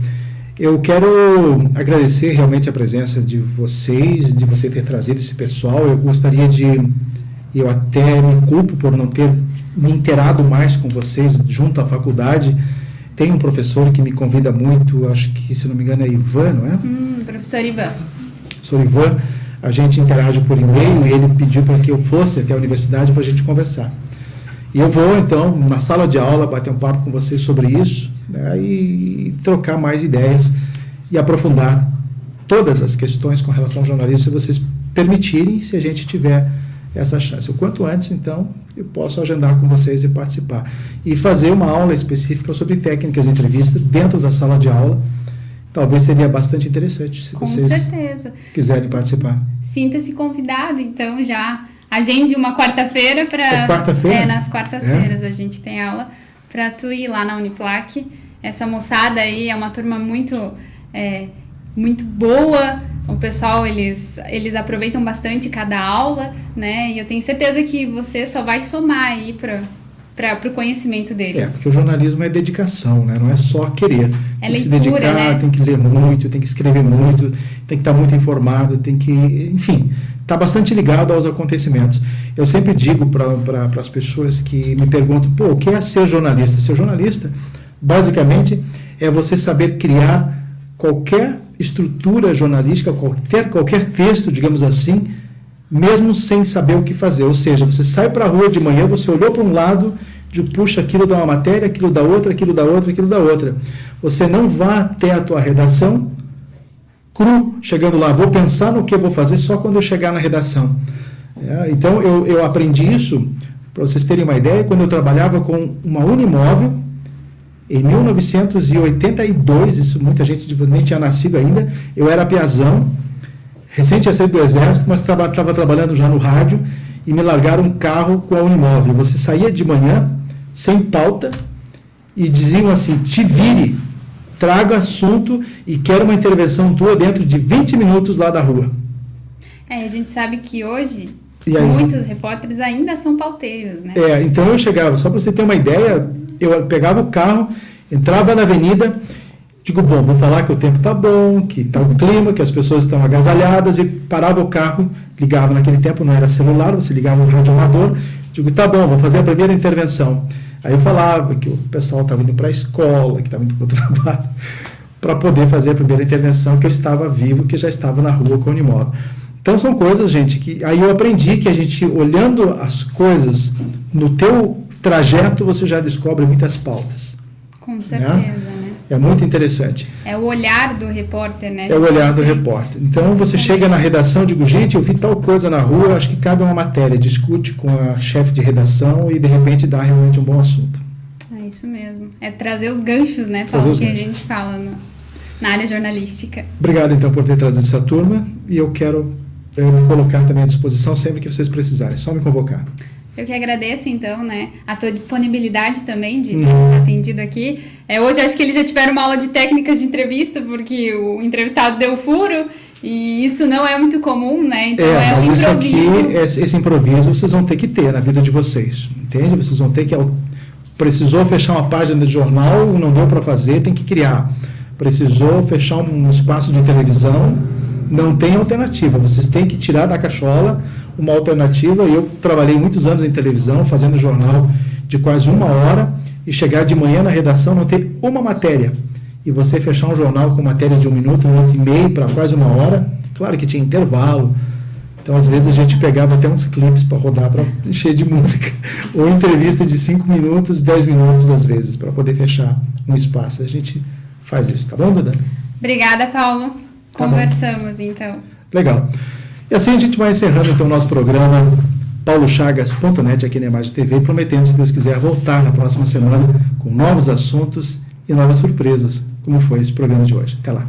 Speaker 1: Eu quero agradecer realmente a presença de vocês, de você ter trazido esse pessoal. Eu gostaria eu até me culpo por não ter me inteirado mais com vocês junto à faculdade. Tem um professor que me convida muito, acho que, se não me engano, é Ivan, não é?
Speaker 4: Professor Ivan.
Speaker 1: Professor Ivan, a gente interage por e-mail e ele pediu para que eu fosse até a universidade para a gente conversar. E eu vou, então, na sala de aula, bater um papo com vocês sobre isso, né, e trocar mais ideias e aprofundar todas as questões com relação ao jornalismo, se vocês permitirem, se a gente tiver essa chance. O quanto antes, então, eu posso agendar com vocês e participar. E fazer uma aula específica sobre técnicas de entrevista dentro da sala de aula, talvez seria bastante interessante se
Speaker 4: Com
Speaker 1: vocês
Speaker 4: certeza.
Speaker 1: quiserem participar.
Speaker 4: Sinta-se convidado, então já agende uma quarta-feira para...
Speaker 1: É quarta-feira?
Speaker 4: Nas quartas-feiras a gente tem aula para tu ir lá na Uniplac. Essa moçada aí é uma turma muito boa. O pessoal, eles aproveitam bastante cada aula, né? E eu tenho certeza que você só vai somar aí para o conhecimento deles.
Speaker 1: Porque o jornalismo é dedicação, né? Não é só querer.
Speaker 4: É
Speaker 1: tem
Speaker 4: leitura,
Speaker 1: que se dedicar,
Speaker 4: né?
Speaker 1: Tem que ler muito, tem que escrever muito, tem que estar muito informado, tem que, enfim, estar bastante ligado aos acontecimentos. Eu sempre digo para as pessoas que me perguntam, o que é ser jornalista? Ser jornalista, basicamente, é você saber criar qualquer estrutura jornalística, qualquer texto, digamos assim, mesmo sem saber o que fazer. Ou seja, você sai para a rua de manhã, você olhou para um lado, puxa, aquilo dá uma matéria, aquilo dá outra, aquilo dá outra, aquilo dá outra. Você não vá até a tua redação cru, chegando lá, vou pensar no que eu vou fazer só quando eu chegar na redação. Então, eu aprendi isso, para vocês terem uma ideia, quando eu trabalhava com uma Unimóvel, em 1982, isso muita gente nem tinha nascido ainda, eu era piazão, recente tinha saído do exército, mas estava trabalhando já no rádio, e me largaram um carro com a Unimóvel. Você saía de manhã, sem pauta, e diziam assim, te vire, traga assunto e quero uma intervenção tua dentro de 20 minutos lá da rua.
Speaker 4: A gente sabe que hoje muitos repórteres ainda são pauteiros, né?
Speaker 1: Então eu chegava, só para você ter uma ideia, eu pegava o carro, entrava na avenida, digo, vou falar que o tempo está bom, que está o clima, que as pessoas estão agasalhadas, e parava o carro, ligava, naquele tempo não era celular, você ligava no rádio amador, digo, tá bom, vou fazer a primeira intervenção. Aí eu falava que o pessoal estava indo para a escola, que estava indo para o trabalho, para poder fazer a primeira intervenção, que eu estava vivo, que já estava na rua com o Unimóvel. Então são coisas, gente, que aí eu aprendi que a gente, olhando as coisas no teu trajeto, você já descobre muitas pautas.
Speaker 4: Com certeza, né?
Speaker 1: É muito interessante.
Speaker 4: É o olhar do repórter, né?
Speaker 1: É o olhar do repórter. Então você chega na redação, digo, gente, eu vi tal coisa na rua, acho que cabe uma matéria, discute com a chefe de redação e de repente dá realmente um bom assunto.
Speaker 4: É isso mesmo. É trazer os ganchos, né, Paulo, que a gente fala na área jornalística.
Speaker 1: Obrigado, então, por ter trazido essa turma, e eu quero me colocar também à disposição sempre que vocês precisarem. É só me convocar.
Speaker 4: Eu que agradeço, então, né, a tua disponibilidade também de ter nos atendido aqui. Hoje acho que eles já tiveram uma aula de técnicas de entrevista, porque o entrevistado deu furo, e isso não é muito comum, né? Então
Speaker 1: mas
Speaker 4: um
Speaker 1: isso aqui,
Speaker 4: improviso.
Speaker 1: esse improviso vocês vão ter que ter na vida de vocês, entende? Vocês vão ter que... Precisou fechar uma página de jornal, não deu para fazer, tem que criar. Precisou fechar um espaço de televisão, não tem alternativa. Vocês têm que tirar da cachola uma alternativa. Eu trabalhei muitos anos em televisão, fazendo jornal de quase 1 hora, e chegar de manhã na redação, não ter uma matéria. E você fechar um jornal com matérias de 1 minuto, 1 minuto e meio, para quase 1 hora. Claro que tinha intervalo. Então, às vezes, a gente pegava até uns clipes para rodar, para encher de música. Ou entrevista de 5 minutos, 10 minutos, às vezes, para poder fechar um espaço. A gente faz isso, tá bom, Duda?
Speaker 4: Obrigada, Paulo. Conversamos, então.
Speaker 1: Legal. E assim a gente vai encerrando, então, o nosso programa paulochagas.net aqui na Imagem TV, prometendo, se Deus quiser, voltar na próxima semana com novos assuntos e novas surpresas, como foi esse programa de hoje. Até lá.